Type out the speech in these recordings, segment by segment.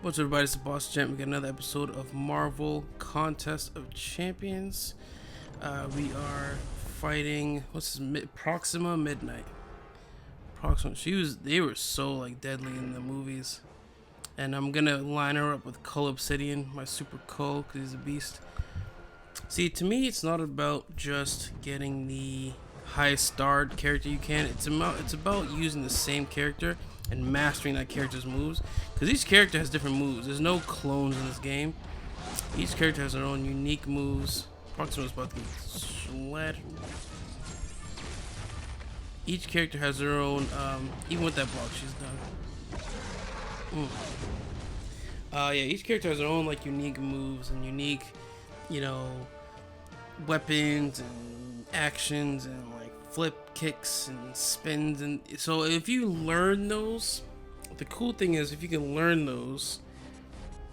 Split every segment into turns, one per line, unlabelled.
What's up, everybody? It's the BossGent. We got another episode of Marvel Contest of Champions. We are fighting Proxima Midnight. Proxima. They were so like deadly in the movies, and I'm gonna line her up with Cull Obsidian, my super Cull, because he's a beast. See, to me, it's not about just getting the highest starred character you can. It's about using the same character and mastering that character's moves, because each character has different moves. There's no clones in this game. Each character has their own unique moves. Proxima's about to get slashed. Each character has their own, even with that block, she's done. Yeah, each character has their own like unique moves and unique, weapons and actions and like flip kicks and spins. And so if you learn those, the cool thing is if you can learn those,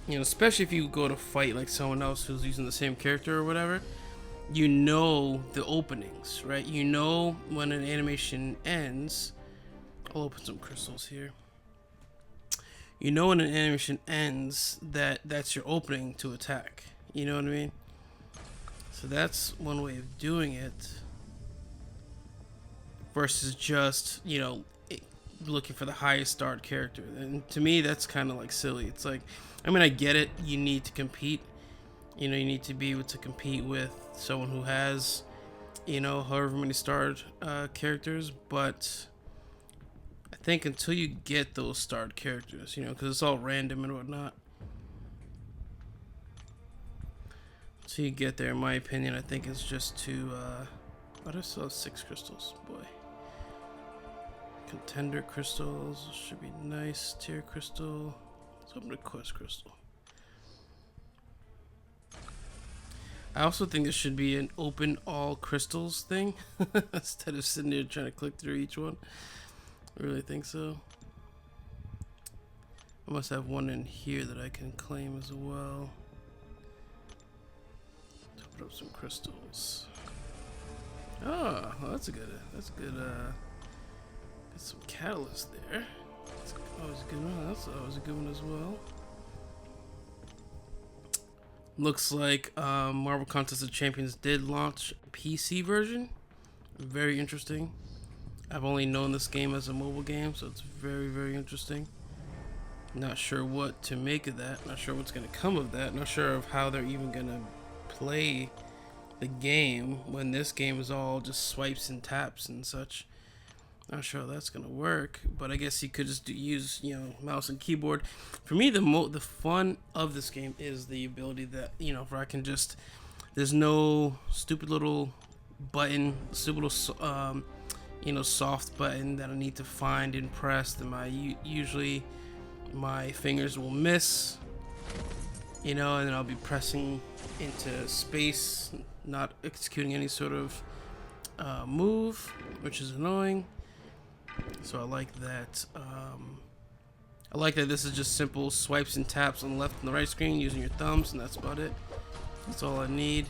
especially if you go to fight like someone else who's using the same character or whatever, the openings, right? When an animation ends. I'll open some crystals here. When an animation ends, that's your opening to attack. You know what I mean? So that's one way of doing it. Versus just, looking for the highest starred character. And to me, that's kind of like silly. It's like, I get it. You need to compete. You need to be able to compete with someone who has, however many starred characters. But I think until you get those starred characters, because it's all random and whatnot. Until you get there, in my opinion, I think it's just to, I still have 6 crystals, boy. Contender crystals should be nice. Tier crystal. Let's open a quest crystal. I also think this should be an open all crystals thing instead of sitting there trying to click through each one. I really think so. I must have one in here that I can claim as well. Let's open up some crystals. Oh, well, that's good. Got some catalyst there. That's always a good one. That's always a good one as well. Looks like Marvel Contest of Champions did launch a PC version. Very interesting. I've only known this game as a mobile game, so it's very, very interesting. Not sure what to make of that. Not sure what's going to come of that. Not sure of how they're even going to play the game when this game is all just swipes and taps and such. Not sure how that's gonna work, but I guess you could just use mouse and keyboard. For me, the fun of this game is the ability that where I can just, there's no stupid little button, stupid little soft button that I need to find and press. That usually my fingers will miss, and then I'll be pressing into space, not executing any sort of move, which is annoying. So I like that. I like that this is just simple swipes and taps on the left and the right screen using your thumbs, and that's about it. That's all I need.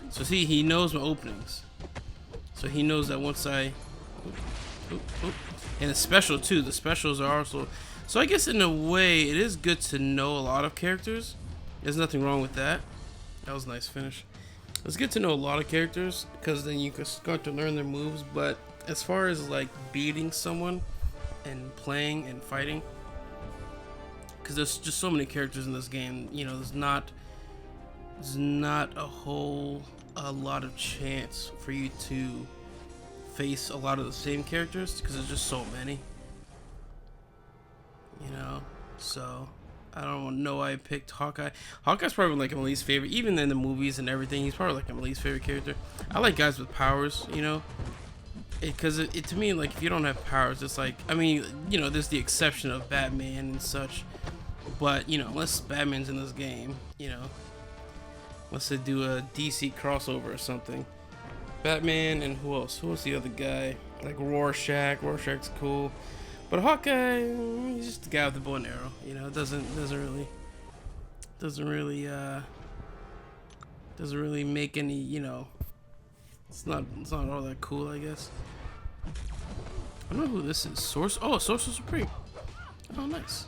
So see, he knows my openings. So he knows that once I... And it's special too. The specials are also... So I guess in a way, it is good to know a lot of characters. There's nothing wrong with that. That was a nice finish. It's good to know a lot of characters because then you can start to learn their moves. But as far as like beating someone and playing and fighting, because there's just so many characters in this game, there's not a lot of chance for you to face a lot of the same characters because there's just so many. So I don't know why I picked Hawkeye. Hawkeye's probably like my least favorite, even in the movies and everything. He's probably like my least favorite character. I like guys with powers, because it to me, like, if you don't have powers, it's like, there's the exception of Batman and such, but unless Batman's in this game, unless they do a DC crossover or something. Batman and who else? Who was the other guy? Like Rorschach. Rorschach's cool. But Hawkeye, he's just the guy with the bow and arrow. It doesn't really make any. It's not all that cool, I guess. I don't know who this is. Sorcerer Supreme. Oh, nice.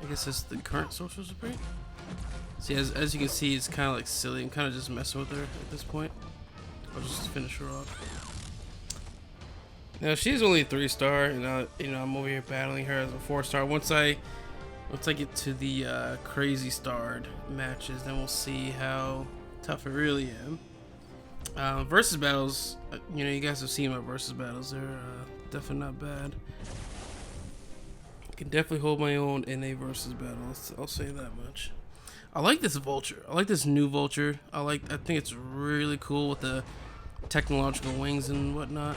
I guess it's the current Sorcerer Supreme. See, as you can see, it's kind of like silly. I'm kind of just messing with her at this point. I'll just finish her off. Now she's only a 3-star, and you know, I'm over here battling her as a 4-star. Once I get to the crazy starred matches, then we'll see how tough I really am. Versus battles, you know, you guys have seen my versus battles. They're definitely not bad. I can definitely hold my own in a versus battle. I'll say that much. I like this vulture. I like this new vulture. I think it's really cool with the technological wings and whatnot.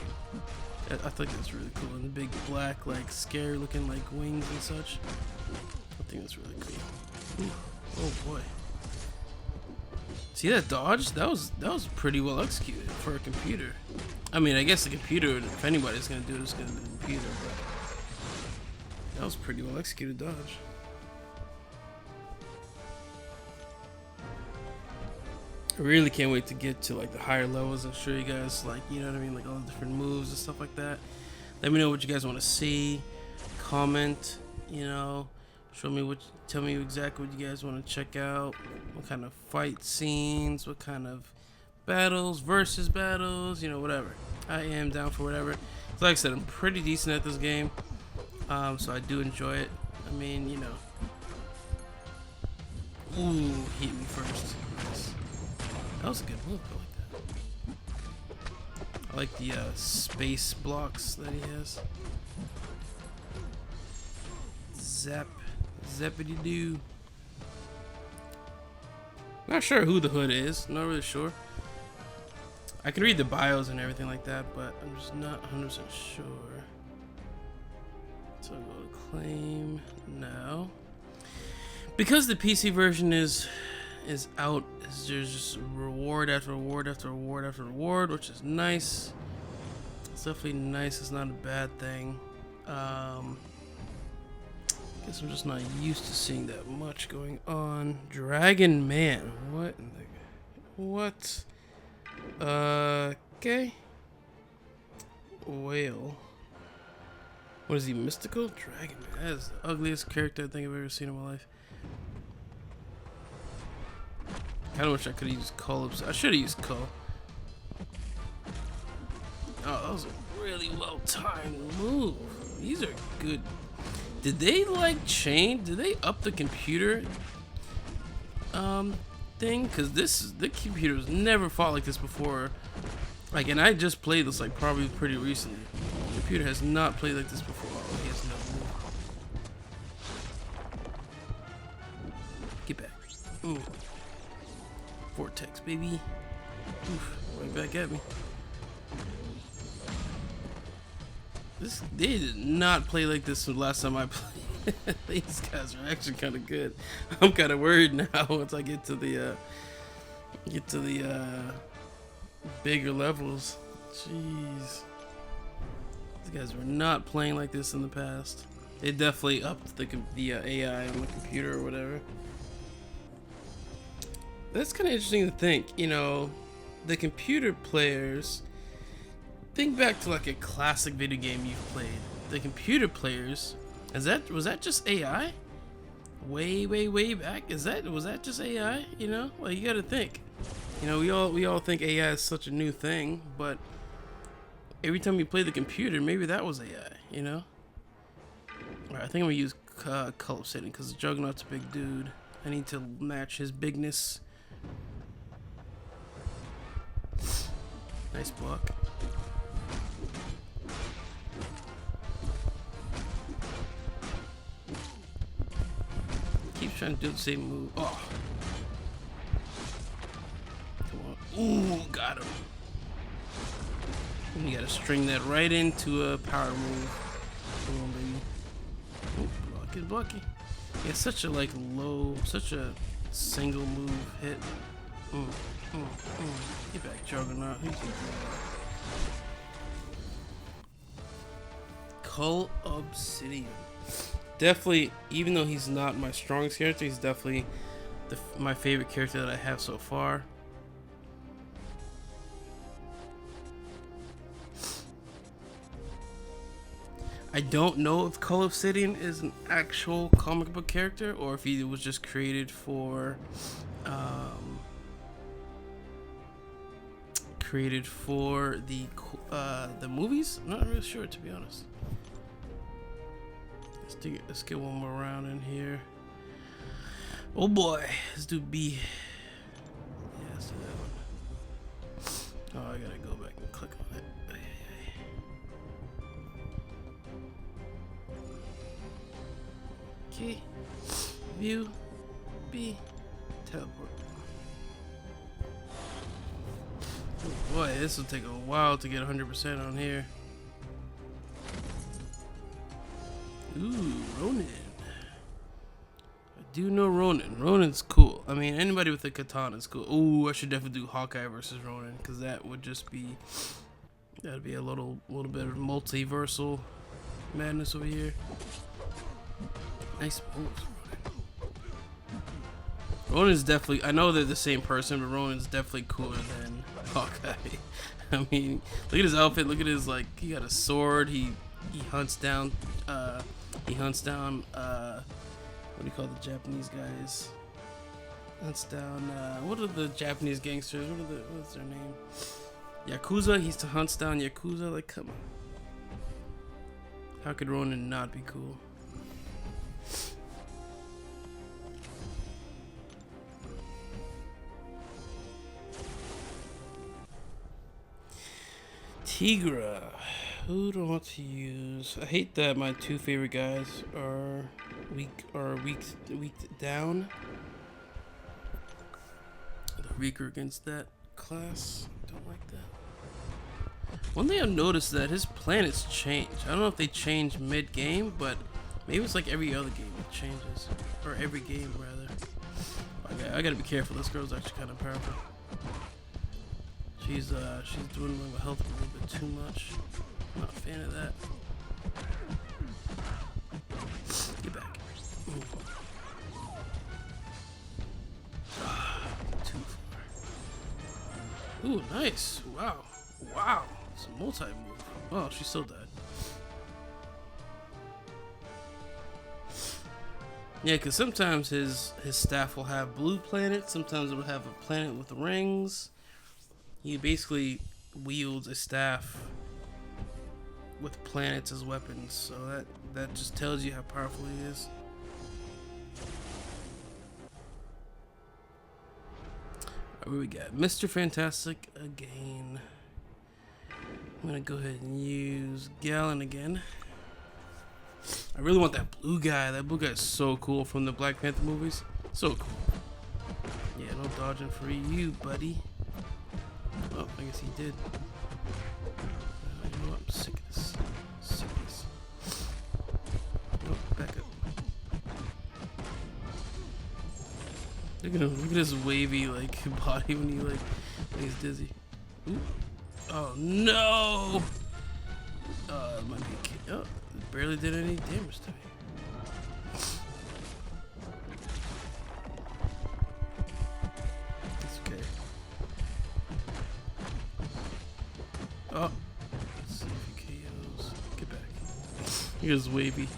I think that's really cool. And the big black, like, scary looking, like, wings and such. I think that's really cool. Ooh. Oh boy. See that dodge? That was pretty well executed for a computer. I mean, I guess the computer, if anybody's gonna do it, it's gonna be the computer, but that was pretty well executed dodge. I really can't wait to get to like the higher levels and show you guys, like, you know what I mean, like all the different moves and stuff like that. Let me know what you guys want to see. Comment, you know, tell me exactly what you guys want to check out. What kind of fight scenes, what kind of battles, versus battles, you know, whatever. I am down for whatever. So like I said, I'm pretty decent at this game, so I do enjoy it. I mean, you know. Ooh, hit me first. Nice. That was a good move. I like that. I like the space blocks that he has. Zappity doo. Not sure who the hood is. Not really sure. I can read the bios and everything like that, but I'm just not 100% sure. So I'll go to claim now. Because the PC version is out, there's just reward after reward after reward after reward, which is nice. It's definitely nice. It's not a bad thing. Guess I'm just not used to seeing that much going on. Dragon Man, what in the, what? Okay. Whale. What is he, mystical? Dragon Man. That is the ugliest character I think I've ever seen in my life. Kinda wish I could have used Cull. I should have used Cull. Oh, that was a really well timed move. These are good. Did they like change? Did they up the computer thing? Cause the computer's never fought like this before. Like, and I just played this like probably pretty recently. The computer has not played like this before. Oh, he has no move. Get back. Ooh. Vortex, baby. Oof, right back at me. They did not play like this the last time I played. These guys are actually kind of good. I'm kind of worried now once I get to the bigger levels. Jeez, these guys were not playing like this in the past. They definitely upped the AI on the computer or whatever. That's kind of interesting to think. You know, the computer players. Think back to like a classic video game you've played. The computer players, was that just AI? Way back? Was that just AI? You know, like you got to think. You know, we all think AI is such a new thing, but every time you play the computer, maybe that was AI. You know. All right, I think I'm gonna use color setting because the Juggernaut's a big dude. I need to match his bigness. Nice block. Keep trying to do the same move. Oh. Come on. Ooh, got him. And you gotta string that right into a power move. Come on, baby. Ooh, blocky. Yeah, such a like low, such a single move hit. Get back, Juggernaut. Cull Obsidian. Definitely, even though he's not my strongest character, he's definitely my favorite character that I have so far. I don't know if Cull Obsidian is an actual comic book character or if he was just created for the movies. I'm not really sure, to be honest. Let's get one more round in here. Oh boy, let's do B. Yeah, let's do that one. Oh, I gotta go back and click on it. Okay, view, B, teleport. Oh boy, this will take a while to get 100% on here. Ooh, Ronin. I do know Ronin. Ronin's cool. I mean, anybody with a katana is cool. Ooh, I should definitely do Hawkeye versus Ronin, because that would just be, that'd be a little bit of multiversal madness over here. Nice moves, Ronin. Ronin's definitely, I know they're the same person, but Ronin's definitely cooler than Hawkeye. I mean, look at his outfit. Look at his, like, he got a sword. He hunts down. What do you call the Japanese guys? Hunts down. What are the Japanese gangsters? What's their name? Yakuza. He hunts down Yakuza. Like, come on. How could Ronin not be cool? Tigra. Who do I want to use? I hate that my two favorite guys are weak down. They're weaker against that class. Don't like that. One thing I've noticed that his planets change. I don't know if they change mid-game, but maybe it's like every other game it changes, or every game rather. I gotta be careful. This girl's actually kind of powerful. She's dwindling my health a little bit too much. I'm not a fan of that. Get back. Too far. Ooh, nice. Wow. Wow. It's a multi-move. Oh, she still died. Yeah, because sometimes his staff will have blue planets. Sometimes it will have a planet with rings. He basically wields a staff with planets as weapons, so that just tells you how powerful he is. What we got? Mr. Fantastic again. I'm gonna go ahead and use Gallon again. I really want that blue guy. That blue guy is so cool from the Black Panther movies. So cool. Yeah, no dodging for you, buddy. Oh, I guess he did. You know what? I'm sick of this. Sick of this. Oh, back up. Look at him. Look at his wavy like body when he's dizzy. Ooh. Oh no! It might be a kid. Oh, it barely did any damage to me. Oh, let's see if he KOs. Get back. Here's wavy.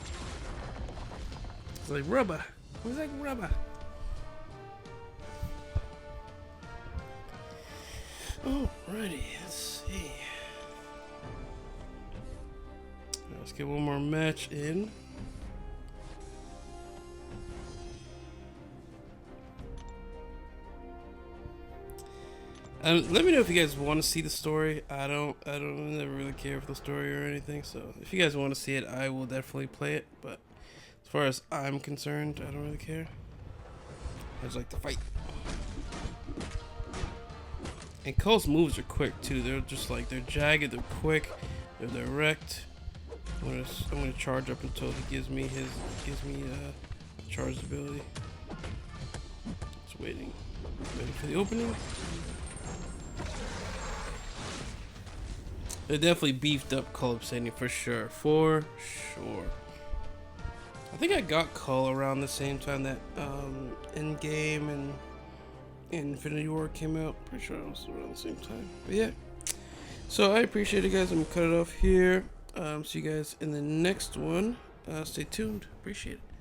It's like rubber. Where's that rubber? Alrighty, let's see. Let's get one more match in. Let me know if you guys want to see the story. I never really care for the story or anything. So if you guys want to see it, I will definitely play it. But as far as I'm concerned, I don't really care. I just like to fight. And Cole's moves are quick too. They're just like, they're jagged, they're quick, they're direct. I'm gonna charge up until he gives me charged ability. Just waiting for the opening. They definitely beefed up Cull Obsidian for sure. For sure. I think I got Cull around the same time that Endgame and Infinity War came out. Pretty sure it was around the same time. But yeah. So I appreciate it, guys. I'm gonna cut it off here. See you guys in the next one. Stay tuned. Appreciate it.